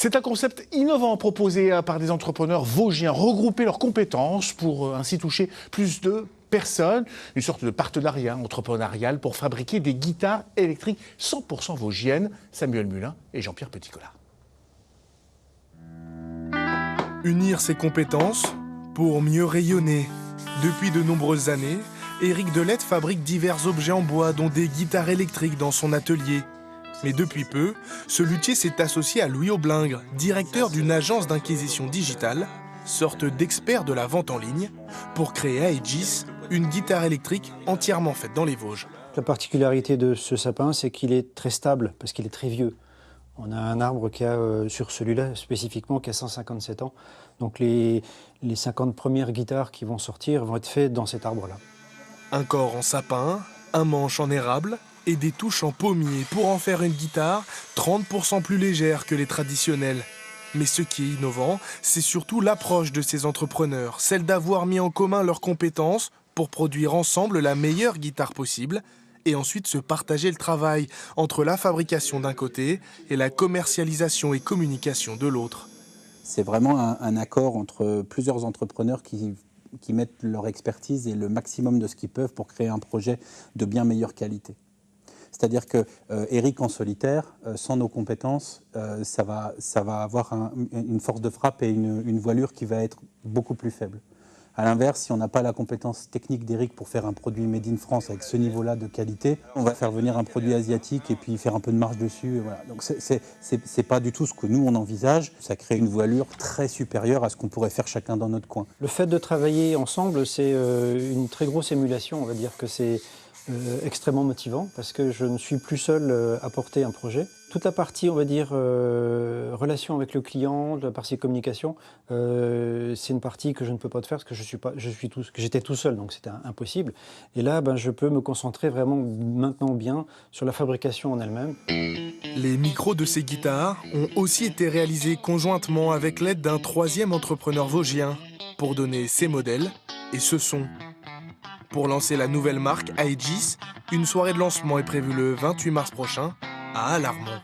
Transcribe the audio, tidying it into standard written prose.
C'est un concept innovant proposé par des entrepreneurs vosgiens, regrouper leurs compétences pour ainsi toucher plus de personnes. Une sorte de partenariat entrepreneurial pour fabriquer des guitares électriques 100% vosgiennes. Samuel Mulin et Jean-Pierre Petitcollat. Unir ses compétences pour mieux rayonner. Depuis de nombreuses années, Éric Delette fabrique divers objets en bois, dont des guitares électriques dans son atelier. Mais depuis peu, ce luthier s'est associé à Louis Aublingre, directeur d'une agence d'inquisition digitale, sorte d'expert de la vente en ligne, pour créer Aegis, une guitare électrique entièrement faite dans les Vosges. La particularité de ce sapin, c'est qu'il est très stable, parce qu'il est très vieux. On a un arbre qui a, sur celui-là spécifiquement, qui a 157 ans. Donc les 50 premières guitares qui vont sortir vont être faites dans cet arbre-là. Un corps en sapin, un manche en érable et des touches en pommier pour en faire une guitare 30% plus légère que les traditionnelles. Mais ce qui est innovant, c'est surtout l'approche de ces entrepreneurs, celle d'avoir mis en commun leurs compétences pour produire ensemble la meilleure guitare possible et ensuite se partager le travail entre la fabrication d'un côté et la commercialisation et communication de l'autre. C'est vraiment un accord entre plusieurs entrepreneurs qui mettent leur expertise et le maximum de ce qu'ils peuvent pour créer un projet de bien meilleure qualité. C'est-à-dire que Éric en solitaire, sans nos compétences, ça va avoir une force de frappe et une voilure qui va être beaucoup plus faible. A l'inverse, si on n'a pas la compétence technique d'Éric pour faire un produit made in France avec ce niveau-là de qualité, on va faire venir un produit asiatique et puis faire un peu de marge dessus. Et voilà. Donc c'est pas du tout ce que nous on envisage. Ça crée une voilure très supérieure à ce qu'on pourrait faire chacun dans notre coin. Le fait de travailler ensemble, c'est une très grosse émulation. On va dire que c'est extrêmement motivant parce que je ne suis plus seul à porter un projet. Toute la partie, on va dire, relation avec le client, la partie communication, c'est une partie que je ne peux pas faire parce que j'étais tout seul, donc c'était impossible. Et là, je peux me concentrer vraiment maintenant bien sur la fabrication en elle-même. Les micros de ces guitares ont aussi été réalisés conjointement avec l'aide d'un troisième entrepreneur vosgien pour donner ces modèles et ce son. Pour lancer la nouvelle marque Aegis, une soirée de lancement est prévue le 28 mars prochain à Alarmont.